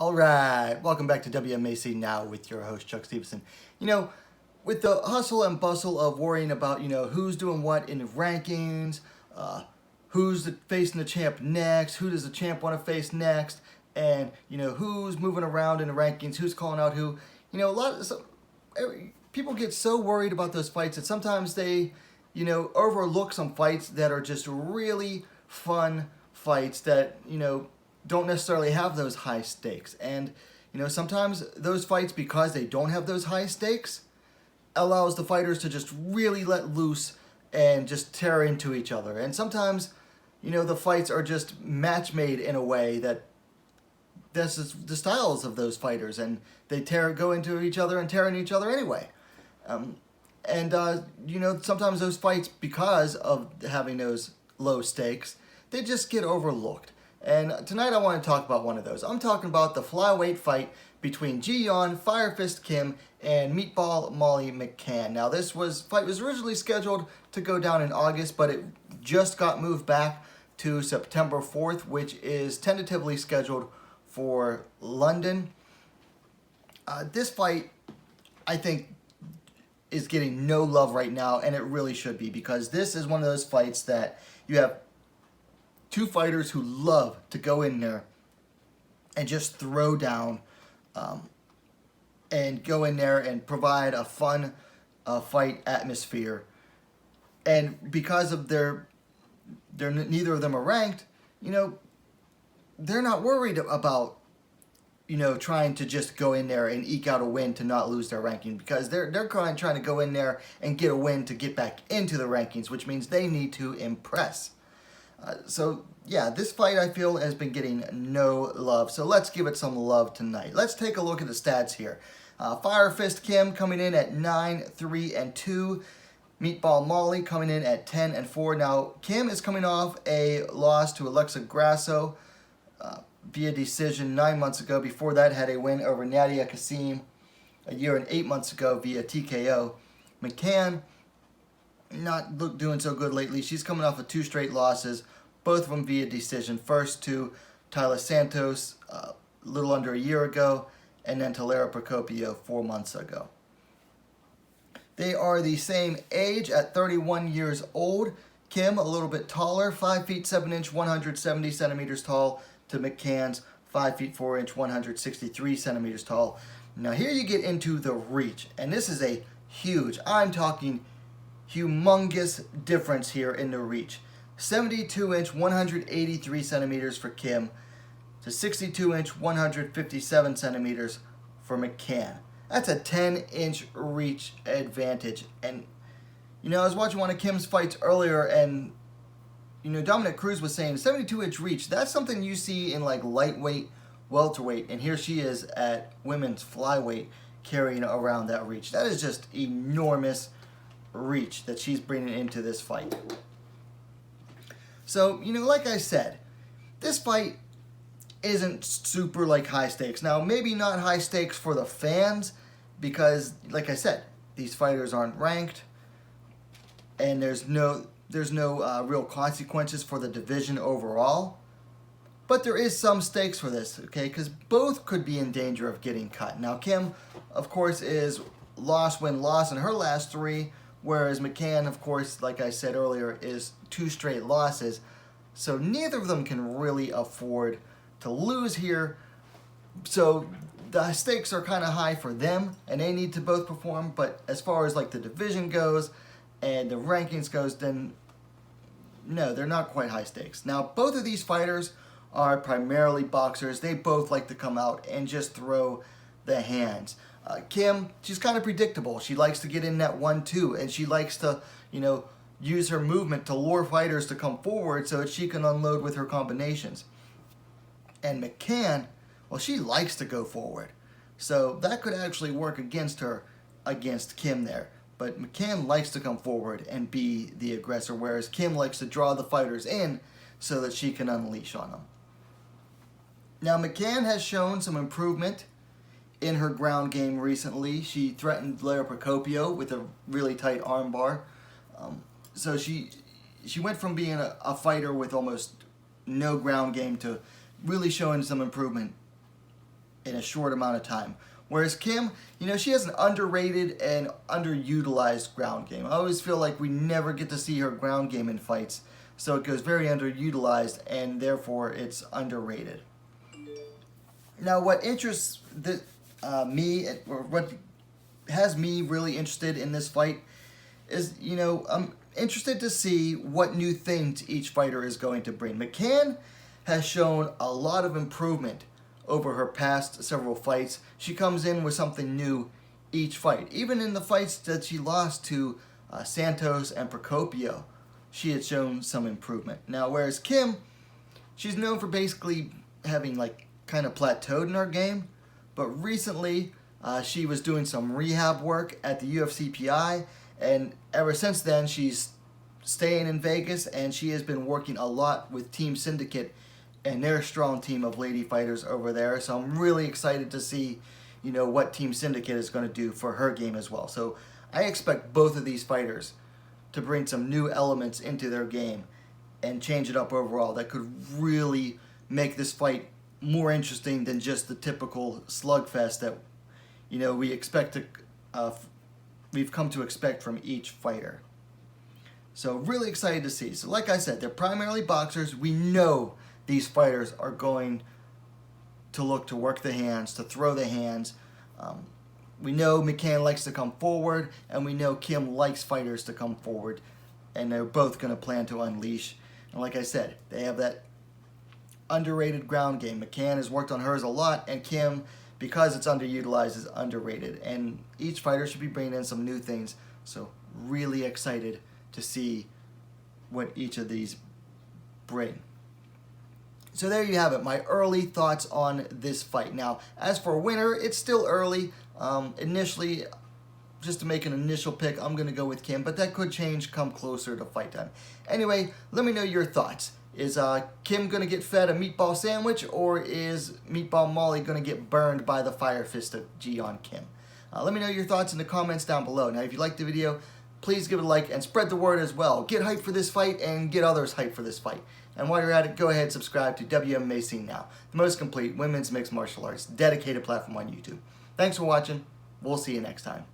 All right, welcome back to WMAC Now with your host, Chuck Stevenson. With the hustle and bustle of worrying about, who's doing what in the rankings, who's facing the champ next, who does the champ want to face next, and, who's moving around in the rankings, who's calling out who, people get so worried about those fights that sometimes they, overlook some fights that are just really fun fights that, don't necessarily have those high stakes. And, sometimes those fights, because they don't have those high stakes, allows the fighters to just really let loose and just tear into each other. And sometimes, the fights are just match made in a way that that's just the styles of those fighters, and they go into each other and tear into each other anyway. Sometimes those fights, because of having those low stakes, they just get overlooked. And tonight I want to talk about one of those. I'm talking about the flyweight fight between Ji-Yeon, Fire Fist Kim, and Meatball Molly McCann. Now this fight was originally scheduled to go down in August, but it just got moved back to September 4th, which is tentatively scheduled for London. This fight, I think, is getting no love right now, and it really should be, because this is one of those fights that you have two fighters who love to go in there and just throw down and go in there and provide a fun fight atmosphere. And because of neither of them are ranked, they're not worried about trying to just go in there and eke out a win to not lose their ranking, because they're trying to go in there and get a win to get back into the rankings, which means they need to impress. This fight, I feel, has been getting no love. So let's give it some love tonight. Let's take a look at the stats here. Fire Fist Kim coming in at 9-3-2. Meatball Molly coming in at 10-4. Now, Kim is coming off a loss to Alexa Grasso via decision 9 months ago. Before that, had a win over Nadia Kassim a year and 8 months ago via TKO. McCann, not doing so good lately. She's coming off of 2 straight losses, both of them via decision. First to Tyler Santos a little under a year ago, and then to Lara Procopio 4 months ago. They are the same age at 31 years old. Kim a little bit taller, 5 feet 7 inch, 170 centimeters tall, to McCann's 5 feet 4 inch, 163 centimeters tall. Now here you get into the reach, and this is a huge, I'm talking humongous difference here in the reach. 72 inch, 183 centimeters for Kim to 62 inch, 157 centimeters for McCann. That's a 10-inch reach advantage. And, I was watching one of Kim's fights earlier, and, Dominic Cruz was saying 72-inch reach, that's something you see in like lightweight, welterweight, and here she is at women's flyweight carrying around that reach. That is just enormous reach that she's bringing into this fight. So, like I said, this fight isn't super high stakes. Now, maybe not high stakes for the fans, because like I said, these fighters aren't ranked, and there's no real consequences for the division overall. But there is some stakes for this, okay? Because both could be in danger of getting cut. Now, Kim, of course, is loss in her last 3. Whereas McCann, of course, like I said earlier, is 2 straight losses. So neither of them can really afford to lose here. So the stakes are kind of high for them, and they need to both perform. But as far as the division goes and the rankings goes, then no, they're not quite high stakes. Now, both of these fighters are primarily boxers. They both like to come out and just throw the hands. Kim, she's kind of predictable. She likes to get in that 1-2, and she likes to, use her movement to lure fighters to come forward so that she can unload with her combinations. And McCann, well, she likes to go forward. So that could actually work against her, against Kim there. But McCann likes to come forward and be the aggressor, whereas Kim likes to draw the fighters in so that she can unleash on them. Now, McCann has shown some improvement in her ground game recently. She threatened Lara Procopio with a really tight armbar. So she went from being a fighter with almost no ground game to really showing some improvement in a short amount of time. Whereas Kim, she has an underrated and underutilized ground game. I always feel like we never get to see her ground game in fights, so it goes very underutilized, and therefore it's underrated. Now, what interests me, or what has me really interested in this fight is, I'm interested to see what new things each fighter is going to bring. McCann has shown a lot of improvement over her past several fights. She comes in with something new each fight. Even in the fights that she lost to Santos and Procopio, she had shown some improvement. Now, whereas Kim, she's known for basically having kind of plateaued in her game, but recently she was doing some rehab work at the UFCPI, and ever since then she's staying in Vegas, and she has been working a lot with Team Syndicate and their strong team of lady fighters over there. So I'm really excited to see, what Team Syndicate is going to do for her game as well. So I expect both of these fighters to bring some new elements into their game and change it up overall that could really make this fight more interesting than just the typical slugfest that, we've come to expect from each fighter. So really excited to see. So like I said, they're primarily boxers. We know these fighters are going to look to work the hands, to throw the hands. We know McCann likes to come forward, and we know Kim likes fighters to come forward, and they're both going to plan to unleash. And like I said, they have that underrated ground game. McCann has worked on hers a lot, and Kim, because it's underutilized, is underrated. And each fighter should be bringing in some new things. So really excited to see what each of these bring. So there you have it, my early thoughts on this fight. Now, as for winner, it's still early. Initially, just to make an initial pick, I'm going to go with Kim, but that could change come closer to fight time. Anyway, let me know your thoughts. Is Kim going to get fed a meatball sandwich, or is Meatball Molly going to get burned by the fire fist of Ji-Yeon Kim? Let me know your thoughts in the comments down below. Now, if you liked the video, please give it a like and spread the word as well. Get hyped for this fight and get others hyped for this fight. And while you're at it, go ahead and subscribe to WMMA Scene Now, the most complete women's mixed martial arts dedicated platform on YouTube. Thanks for watching. We'll see you next time.